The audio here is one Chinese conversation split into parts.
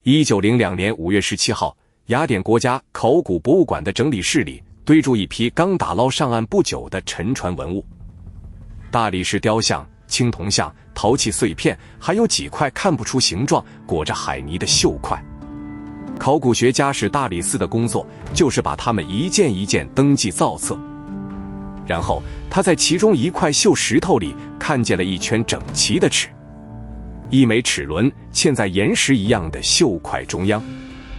1902年5月17号，雅典国家考古博物馆的整理室里堆住一批刚打捞上岸不久的沉船文物，大理石雕像、青铜像、陶器碎片，还有几块看不出形状、裹着海泥的锈块。考古学家史大理斯的工作就是把它们一件一件登记造册，然后他在其中一块锈石头里看见了一圈整齐的齿，一枚齿轮嵌在岩石一样的锈块中央，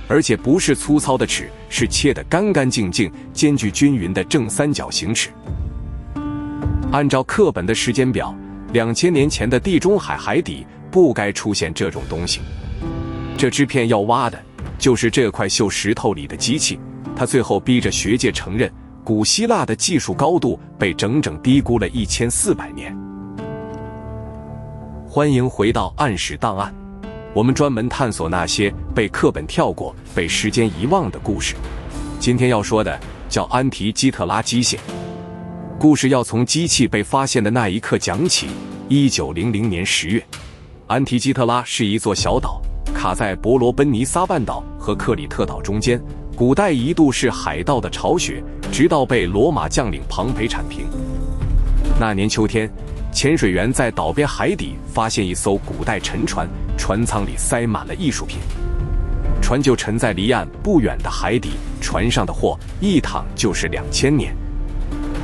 而且不是粗糙的齿，是切得干干净净、间距均匀的正三角形齿。按照课本的时间表，2000年前的地中海海底不该出现这种东西。这支片要挖的就是这块锈石头里的机器，他最后逼着学界承认，古希腊的技术高度被整整低估了1400年。欢迎回到暗史档案，我们专门探索那些被课本跳过、被时间遗忘的故事。今天要说的叫安提基特拉机械。故事要从机器被发现的那一刻讲起。1900年10月，安提基特拉是一座小岛，卡在伯罗奔尼撒半岛和克里特岛中间，古代一度是海盗的巢穴，直到被罗马将领庞培铲平。那年秋天，潜水员在岛边海底发现一艘古代沉船，船舱里塞满了艺术品。船就沉在离岸不远的海底，船上的货一躺就是2000年。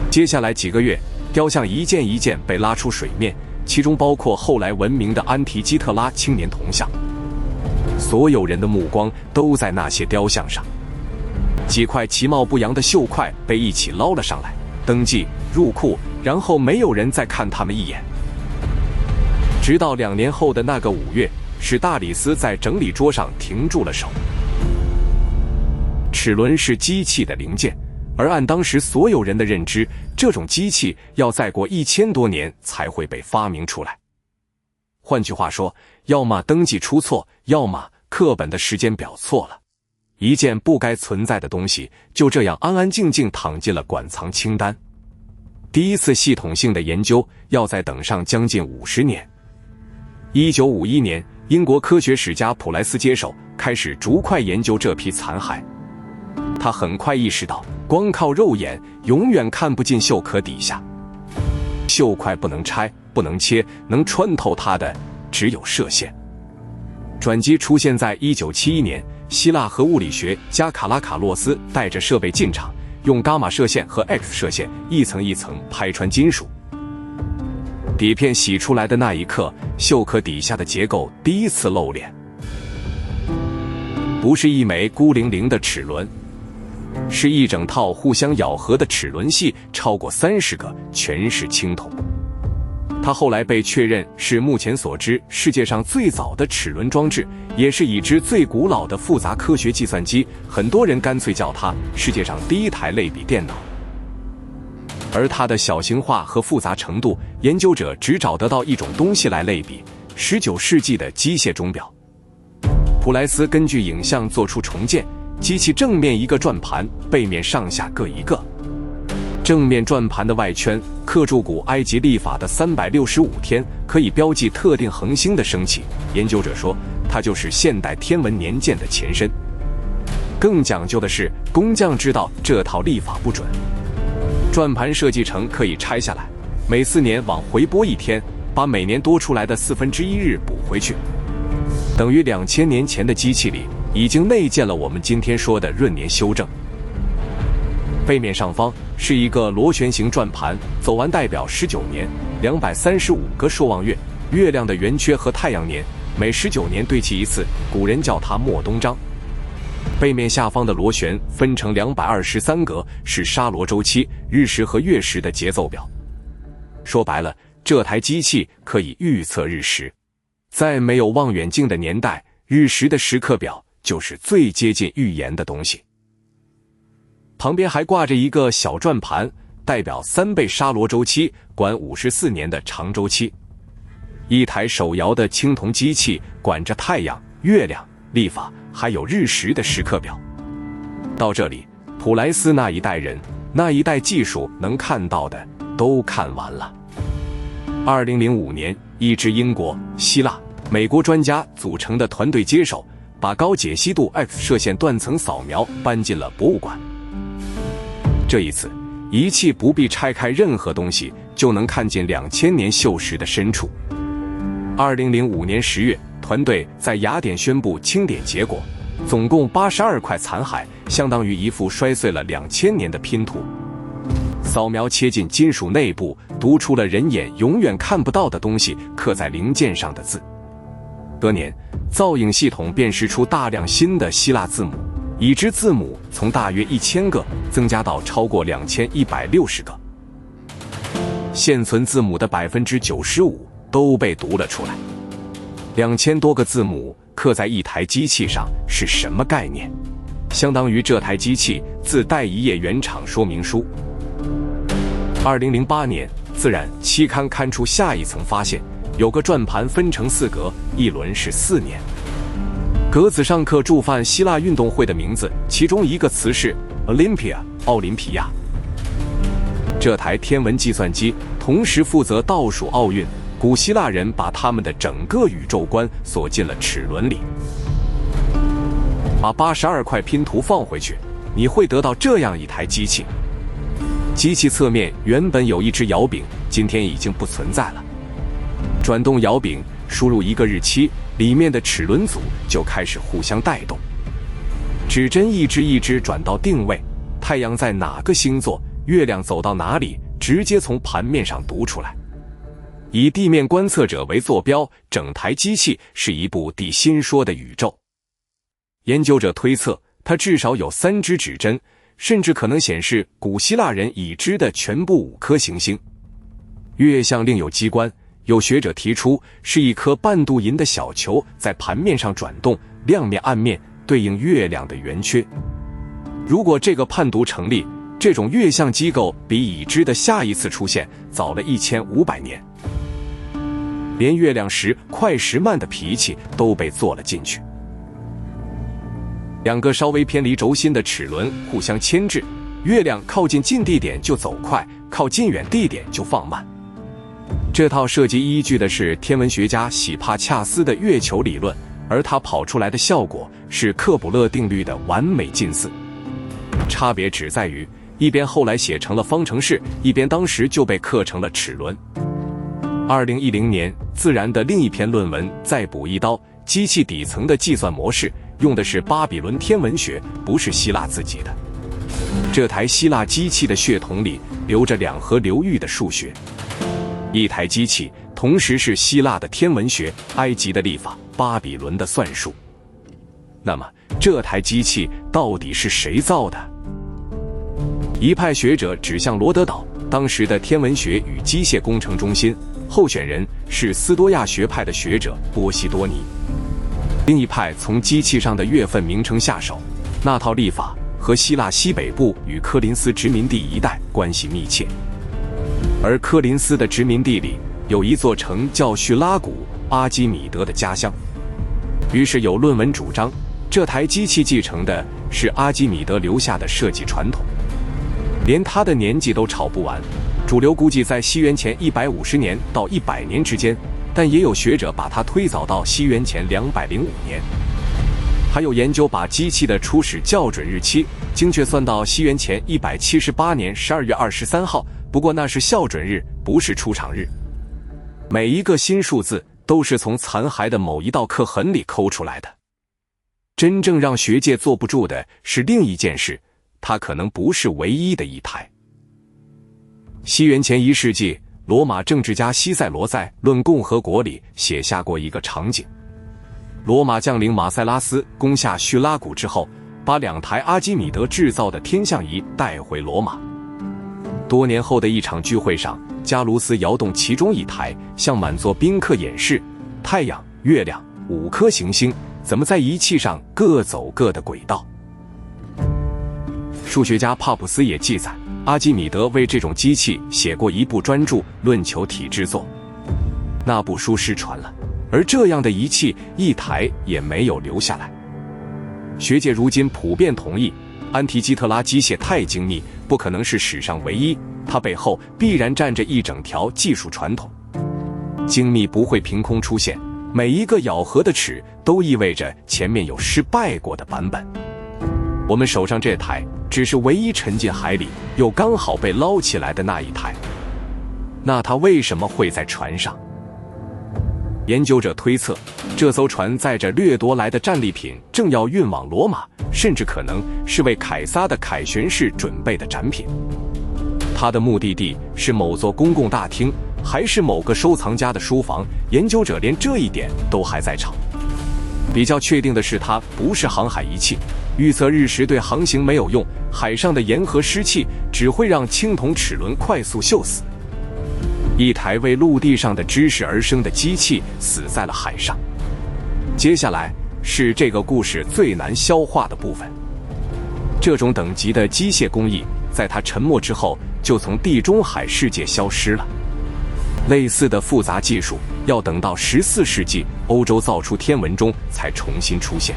接下来几个月，雕像一件一件被拉出水面，其中包括后来闻名的安提基特拉青年铜像。所有人的目光都在那些雕像上。几块其貌不扬的锈块被一起捞了上来，登记入库，然后没有人再看他们一眼。直到2年后的那个5月，史大理斯在整理桌上停住了手。齿轮是机器的零件，而按当时所有人的认知，这种机器要再过1000多年才会被发明出来。换句话说，要么登记出错，要么课本的时间表错了。一件不该存在的东西就这样安安静静躺进了馆藏清单。第一次系统性的研究要再等上将近50年。1951年，英国科学史家普莱斯接手，开始逐块研究这批残骸。他很快意识到，光靠肉眼永远看不进锈壳底下。锈块不能拆，不能切，能穿透它的只有射线。转机出现在1971年，希腊核物理学家卡拉卡洛斯带着设备进场，用伽马射线和 X 射线一层一层拍穿金属。底片洗出来的那一刻，锈壳底下的结构第一次露脸。不是一枚孤零零的齿轮，是一整套互相咬合的齿轮系，超过30个，全是青铜。它后来被确认是目前所知世界上最早的齿轮装置，也是已知最古老的复杂科学计算机，很多人干脆叫它世界上第一台类比电脑。而它的小型化和复杂程度，研究者只找得到一种东西来类比：19世纪的机械钟表。普莱斯根据影像做出重建，机器正面一个转盘，背面上下各一个。正面转盘的外圈刻住古埃及历法的365天，可以标记特定恒星的升起。研究者说，它就是现代天文年鉴的前身。更讲究的是，工匠知道这套历法不准，转盘设计成可以拆下来，每4年往回拨1天，把每年多出来的1/4日补回去。等于2000年前的机器里已经内建了我们今天说的闰年修正。背面上方是一个螺旋形转盘，走完代表19年，235个朔望月，月亮的圆缺和太阳年，每19年对齐一次，古人叫它末东章。背面下方的螺旋分成223格，是沙罗周期、日食和月食的节奏表。说白了，这台机器可以预测日食。在没有望远镜的年代，日食的时刻表就是最接近预言的东西。旁边还挂着一个小转盘，代表3倍沙罗周期，管54年的长周期。一台手摇的青铜机器管着太阳、月亮、历法还有日食的时刻表。到这里，普莱斯那一代人，那一代技术能看到的都看完了。2005年，一支英国、希腊、美国专家组成的团队接手，把高解析度 X 射线断层扫描搬进了博物馆。这一次，仪器不必拆开任何东西，就能看见2000年锈蚀的深处。2005年10月，团队在雅典宣布清点结果，总共82块残骸，相当于一副摔碎了2000年的拼图。扫描切进金属内部，读出了人眼永远看不到的东西刻在零件上的字。隔年，造影系统辨识出大量新的希腊字母，已知字母从大约1000个增加到超过2160个。现存字母的95%都被读了出来。2000多个字母刻在一台机器上是什么概念？相当于这台机器自带一页原厂说明书。2008年，《自然》期刊刊出下一层发现，有个转盘分成4格，一轮是4年。格子上刻驻梵希腊运动会的名字，其中一个词是 Olympia 奥林匹亚。这台天文计算机同时负责倒数奥运，古希腊人把他们的整个宇宙观锁进了齿轮里。把82块拼图放回去，你会得到这样一台机器。机器侧面原本有一只摇柄，今天已经不存在了。转动摇柄，输入一个日期，里面的齿轮组就开始互相带动。指针一支一支转到定位，太阳在哪个星座，月亮走到哪里，直接从盘面上读出来。以地面观测者为坐标，整台机器是一部地心说的宇宙。研究者推测，它至少有3支指针，甚至可能显示古希腊人已知的全部5颗行星。月相另有机关，有学者提出是一颗半镀银的小球在盘面上转动，亮面暗面对应月亮的圆缺。如果这个判读成立，这种月相机构比已知的下一次出现早了1500年。连月亮时快时慢的脾气都被做了进去。2个稍微偏离轴心的齿轮互相牵制，月亮靠近近地点就走快，靠近远地点就放慢。这套设计依据的是天文学家喜帕恰斯的月球理论，而它跑出来的效果是克卜勒定律的完美近似。差别只在于，一边后来写成了方程式，一边当时就被刻成了齿轮。2010年，《自然》的另一篇论文再补一刀，机器底层的计算模式用的是巴比伦天文学，不是希腊自己的。这台希腊机器的血统里流着2河流域的数学。一台机器同时是希腊的天文学、埃及的历法、巴比伦的算术。那么，这台机器到底是谁造的？一派学者指向罗德岛，当时的天文学与机械工程中心，候选人是斯多亚学派的学者波西多尼。另一派从机器上的月份名称下手，那套历法和希腊西北部与科林斯殖民地一带关系密切。而科林斯的殖民地里有一座城叫叙拉古，阿基米德的家乡。于是有论文主张，这台机器继承的是阿基米德留下的设计传统，连他的年纪都吵不完。主流估计在西元前150年到100年之间，但也有学者把它推早到西元前205年。还有研究把机器的初始校准日期精确算到西元前178年12月23号，不过那是校准日，不是出厂日。每一个新数字都是从残骸的某一道刻痕里抠出来的。真正让学界坐不住的是另一件事，它可能不是唯一的一台。西元前1世纪，罗马政治家西塞罗在《论共和国》里写下过一个场景：罗马将领马塞拉斯攻下叙拉古之后，把2台阿基米德制造的天象仪带回罗马。多年后的一场聚会上，加卢斯摇动其中一台，向满座宾客演示太阳、月亮、5颗行星怎么在仪器上各走各的轨道。数学家帕普斯也记载，阿基米德为这种机器写过一部专著《论球体制作》，那部书失传了，而这样的仪器一台也没有留下来。学界如今普遍同意，安提基特拉机械太精密，不可能是史上唯一，它背后必然站着一整条技术传统。精密不会凭空出现，每一个咬合的齿都意味着前面有失败过的版本。我们手上这台只是唯一沉进海里又刚好被捞起来的那一台，那它为什么会在船上？研究者推测，这艘船载着掠夺来的战利品，正要运往罗马，甚至可能是为凯撒的凯旋式准备的展品。它的目的地是某座公共大厅，还是某个收藏家的书房？研究者连这一点都还在吵。比较确定的是，它不是航海仪器，预测日食对航行没有用，海上的盐和湿气只会让青铜齿轮快速锈死。一台为陆地上的知识而生的机器死在了海上。接下来是这个故事最难消化的部分。这种等级的机械工艺，在它沉没之后就从地中海世界消失了。类似的复杂技术要等到14世纪欧洲造出天文钟才重新出现，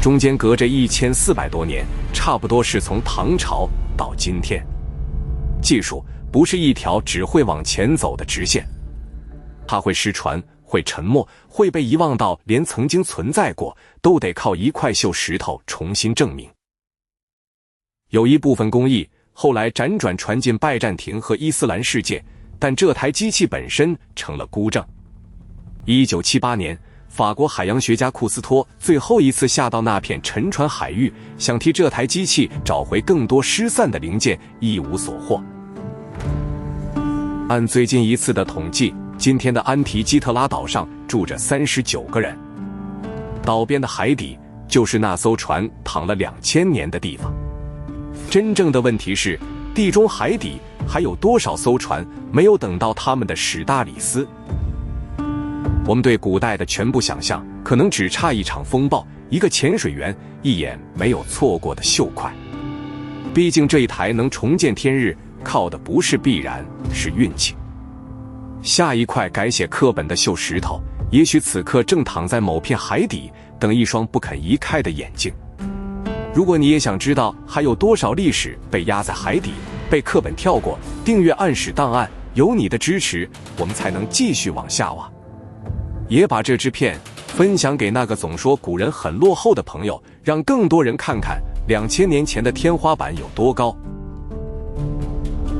中间隔着1400多年，差不多是从唐朝到今天。技术不是一条只会往前走的直线，它会失传，会沉没，会被遗忘到连曾经存在过都得靠一块锈石头重新证明。有一部分工艺后来辗转传进拜占庭和伊斯兰世界，但这台机器本身成了孤证。1978年，法国海洋学家库斯托最后一次下到那片沉船海域，想替这台机器找回更多失散的零件，一无所获。按最近一次的统计，今天的安提基特拉岛上住着39个人。岛边的海底就是那艘船躺了2000年的地方。真正的问题是，地中海底还有多少艘船没有等到他们的史大里斯？我们对古代的全部想象，可能只差一场风暴，一个潜水员一眼没有错过的锈块。毕竟这一台能重见天日，靠的不是必然，是运气。下一块改写课本的锈石头，也许此刻正躺在某片海底，等一双不肯移开的眼睛。如果你也想知道还有多少历史被压在海底，被课本跳过，订阅暗史档案，有你的支持，我们才能继续往下挖。也把这支片分享给那个总说古人很落后的朋友，让更多人看看2000年前的天花板有多高。